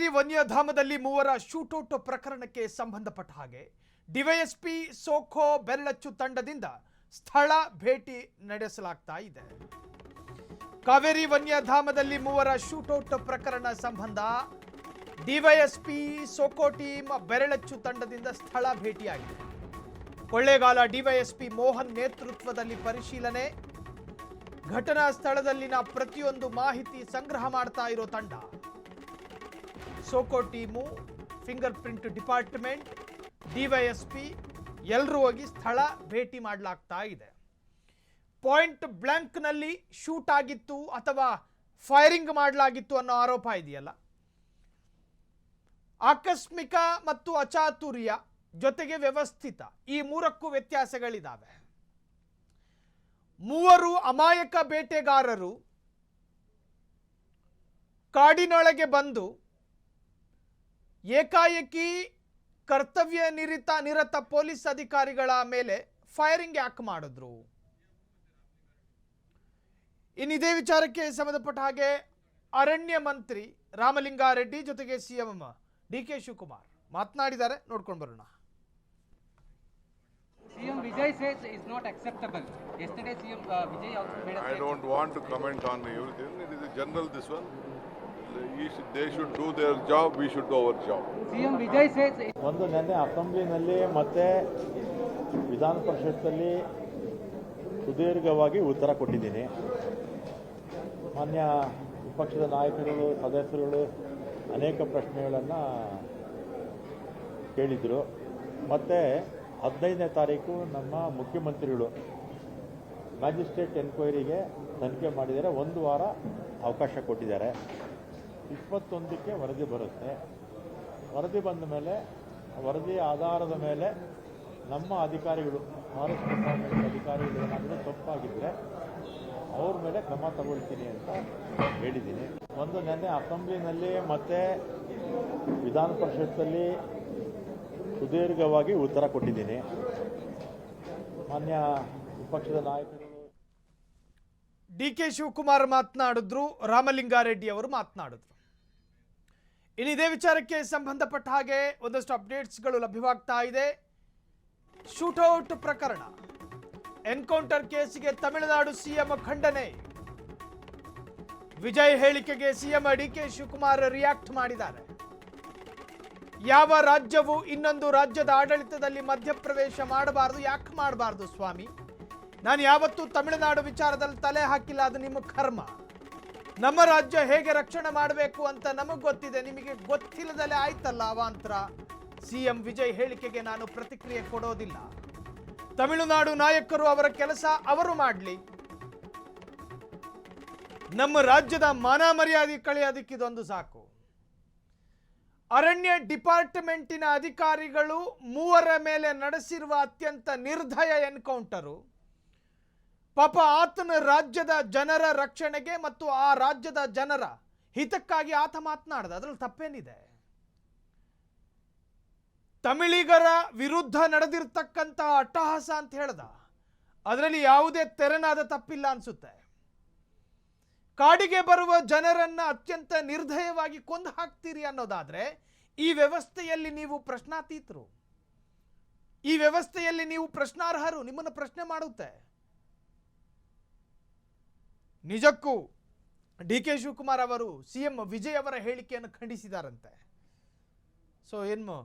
ಕಾವೇರಿ ವನ್ಯಧಾಮದಲ್ಲಿ ಮೂವರ ಶೂಟೌಟ್ ಪ್ರಕರಣಕ್ಕೆ ಸಂಬಂಧಪಟ್ಟ ಹಾಗೆ ಡಿವೈಎಸ್ಪಿ ಸೋಖೋ ಬೆರಳಚ್ಚು ತಂಡದಿಂದ ಸ್ಥಳ ಭೇಟಿ ನಡೆಸಲಾಗ್ತಾ ಇದೆ. ಕಾವೇರಿ ವನ್ಯಧಾಮದಲ್ಲಿ ಮೂವರ ಶೂಟೌಟ್ ಪ್ರಕರಣ ಸಂಬಂಧ ಡಿವೈಎಸ್ಪಿ ಸೋಖೋ ಟೀಮ್ ಬೆರಳಚ್ಚು ತಂಡದಿಂದ ಸ್ಥಳ ಭೇಟಿಯಾಗಿದೆ. ಕೊಳ್ಳೇಗಾಲ ಡಿವೈಎಸ್ಪಿ ಮೋಹನ್ ನೇತೃತ್ವದಲ್ಲಿ ಪರಿಶೀಲನೆ, ಘಟನಾ ಸ್ಥಳದಲ್ಲಿನ ಪ್ರತಿಯೊಂದು ಮಾಹಿತಿ ಸಂಗ್ರಹ ಮಾಡ್ತಾ ಇರೋ ತಂಡ. SOCO team, finger print department, DYSP ಎಲ್ಲರೂ ಹೋಗಿ ಸ್ಥಳ ಭೇಟಿ ಮಾಡಲಾಗ್ತಾ ಇದೆ. ಪಾಯಿಂಟ್ ಬ್ಲಾಂಕ್ನಲ್ಲಿ ಶೂಟ್ ಆಗಿತ್ತು ಅಥವಾ ಫೈರಿಂಗ್ ಮಾಡಲಾಗಿತ್ತು ಅನ್ನೋ ಆರೋಪ ಇದೆಯಲ್ಲ, ಆಕಸ್ಮಿಕ ಮತ್ತು ಅಚಾತುರ್ಯ ಜೊತೆಗೆ ವ್ಯವಸ್ಥಿತ, ಈ ಮೂರಕ್ಕೂ ವ್ಯತ್ಯಾಸಗಳಿದ್ದಾವೆ. ಮೂವರು ಅಮಾಯಕ ಬೇಟೆಗಾರರು ಕಾಡಿನೊಳಗೆ ಬಂದು ಏಕಾಏಕಿ ಕರ್ತವ್ಯ ನಿರತ ಪೊಲೀಸ್ ಅಧಿಕಾರಿಗಳ ಮೇಲೆ ಫೈರಿಂಗ್ ಯಾಕೆ ಮಾಡಿದ್ರು? ಇದೇ ವಿಚಾರಕ್ಕೆ ಸಂಬಂಧಪಟ್ಟ ಹಾಗೆ ಅರಣ್ಯ ಮಂತ್ರಿ ರಾಮಲಿಂಗಾರೆಡ್ಡಿ ಜೊತೆಗೆ ಸಿಎಂ ಡಿಕೆ ಶಿವಕುಮಾರ್ ಮಾತನಾಡಿದ್ದಾರೆ. ನೋಡ್ಕೊಂಡು ಬರೋಣ. CM Vijay says it's not acceptable. Yesterday CM Vijay also made a statement. I don't want to comment on everything. It is a general this one. They should do their job, we should do our job. CM Vijay says ಒಂದು ನೆನ್ನೆ ಅಸೆಂಬ್ಲಿನಲ್ಲಿ ಮತ್ತೆ ವಿಧಾನ ಪರಿಷತ್ತಲ್ಲಿ ಸುದೀರ್ಘವಾಗಿ ಉತ್ತರ ಕೊಟ್ಟಿದ್ದೀನಿ. ಮಾನ್ಯ ವಿಪಕ್ಷದ ನಾಯಕರುಗಳು, ಸದಸ್ಯರುಗಳು ಅನೇಕ ಪ್ರಶ್ನೆಗಳನ್ನು ಕೇಳಿದರು. ಮತ್ತು 15ನೇ ತಾರೀಕು ನಮ್ಮ ಮುಖ್ಯಮಂತ್ರಿಗಳು ಮ್ಯಾಜಿಸ್ಟ್ರೇಟ್ ಎನ್ಕ್ವೈರಿಗೆ ತನಿಖೆ ಮಾಡಿದ್ದಾರೆ. 1 ವಾರ ಅವಕಾಶ ಕೊಟ್ಟಿದ್ದಾರೆ. 21ಕ್ಕೆ ವರದಿ ಬರುತ್ತೆ. ವರದಿ ಬಂದ ಮೇಲೆ ವರದಿ ಆಧಾರದ ಮೇಲೆ ನಮ್ಮ ಅಧಿಕಾರಿಗಳು, ಫಾರೆಸ್ಟ್ ಡಿಪಾರ್ಟ್ಮೆಂಟ್ ಅಧಿಕಾರಿಗಳು ಏನಾದರೂ ತಪ್ಪಾಗಿದ್ದರೆ ಅವ್ರ ಮೇಲೆ ಕ್ರಮ ತಗೊಳ್ತೀನಿ ಅಂತ ಹೇಳಿದ್ದೀನಿ. ಒಂದು ನೆನ್ನೆ ಅಸೆಂಬ್ಲಿನಲ್ಲಿ ಮತ್ತು ವಿಧಾನ ಪರಿಷತ್ತಲ್ಲಿ ಸುದೀರ್ಘವಾಗಿ ಉತ್ತರ ಕೊಟ್ಟಿದ್ದೀನಿ. ಮಾನ್ಯ ವಿಪಕ್ಷದ ನಾಯಕರು ಡಿಕೆ ಶಿವಕುಮಾರ್ ಮಾತನಾಡಿದ್ರು, ರಾಮಲಿಂಗಾರೆಡ್ಡಿ ಅವರು ಮಾತನಾಡಿದ್ರು. ಇದೇ ವಿಚಾರಕ್ಕೆ ಸಂಬಂಧಪಟ್ಟ ಹಾಗೆ ಒಂದಷ್ಟು ಅಪ್ಡೇಟ್ಸ್ಗಳು ಲಭ್ಯವಾಗ್ತಾ ಇದೆ. ಶೂಟೌಟ್ ಪ್ರಕರಣ, ಎನ್ಕೌಂಟರ್ ಕೇಸಿಗೆ ತಮಿಳುನಾಡು ಸಿಎಂ ಖಂಡನೆ. ವಿಜಯ್ ಹೇಳಿಕೆಗೆ ಸಿಎಂ ಡಿಕೆ ಶಿವಕುಮಾರ್ ರಿಯಾಕ್ಟ್ ಮಾಡಿದ್ದಾರೆ. ಯಾವ ರಾಜ್ಯವು ಇನ್ನೊಂದು ರಾಜ್ಯದ ಆಡಳಿತದಲ್ಲಿ ಮಧ್ಯಪ್ರವೇಶ ಮಾಡಬಾರದು? ಯಾಕೆ ಮಾಡಬಾರ್ದು ಸ್ವಾಮಿ? ನಾನು ಯಾವತ್ತೂ ತಮಿಳುನಾಡು ವಿಚಾರದಲ್ಲಿ ತಲೆ ಹಾಕಿಲ್ಲ, ಅದು ನಿಮ್ಮ ಕರ್ಮ. ನಮ್ಮ ರಾಜ್ಯ ಹೇಗೆ ರಕ್ಷಣೆ ಮಾಡಬೇಕು ಅಂತ ನಮಗೆ ಗೊತ್ತಿದೆ, ನಿಮಗೆ ಗೊತ್ತಿಲ್ಲದಲ್ಲೇ ಆಯ್ತಲ್ಲ ಅವಾಂತರ. ಸಿಎಂ ವಿಜಯ್ ಹೇಳಿಕೆಗೆ ನಾನು ಪ್ರತಿಕ್ರಿಯೆ ಕೊಡೋದಿಲ್ಲ. ತಮಿಳುನಾಡು ನಾಯಕರು ಅವರ ಕೆಲಸ ಅವರು ಮಾಡಲಿ. ನಮ್ಮ ರಾಜ್ಯದ ಮಾನ ಮರ್ಯಾದೆ ಕಳೆಯೋದಕ್ಕಿದೊಂದು ಸಾಕು. ಅರಣ್ಯ ಡಿಪಾರ್ಟ್ಮೆಂಟಿನ ಅಧಿಕಾರಿಗಳು 3 ಮೇಲೆ ನಡೆಸಿರುವ ಅತ್ಯಂತ ನಿರ್ದಯ ಎನ್ಕೌಂಟರು. ಪಾಪ ಆತನ ರಾಜ್ಯದ ಜನರ ರಕ್ಷಣೆಗೆ ಮತ್ತು ಆ ರಾಜ್ಯದ ಜನರ ಹಿತಕ್ಕಾಗಿ ಆತ ಮಾತನಾಡಿದ, ಅದರಲ್ಲಿ ತಪ್ಪೇನಿದೆ? ತಮಿಳಿಗರ ವಿರುದ್ಧ ನಡೆದಿರ್ತಕ್ಕಂತಹ ಅಟ್ಟಹಾಸ ಅಂತ ಹೇಳ್ದ, ಅದರಲ್ಲಿ ಯಾವುದೇ ತೆರನಾದ ತಪ್ಪಿಲ್ಲ ಅನ್ಸುತ್ತೆ. ಕಾಡಿಗೆ ಬರುವ ಜನರನ್ನ ಅತ್ಯಂತ ನಿರ್ದಯವಾಗಿ ಕೊಂದು ಹಾಕ್ತೀರಿ ಅನ್ನೋದಾದ್ರೆ ಈ ವ್ಯವಸ್ಥೆಯಲ್ಲಿ ನೀವು ಪ್ರಶ್ನಾತೀತರು, ಈ ವ್ಯವಸ್ಥೆಯಲ್ಲಿ ನೀವು ಪ್ರಶ್ನಾರ್ಹರು, ನಿಮ್ಮನ್ನು ಪ್ರಶ್ನೆ ಮಾಡುತ್ತೆ. ನಿಜಕ್ಕೂ ಡಿಕೆ ಶಿವಕುಮಾರ್ ಅವರು ಸಿಎಂ ವಿಜಯ್ ಅವರ ಹೇಳಿಕೆಯನ್ನು ಖಂಡಿಸಿದಾರಂತೆ. ಸೊ ಏನು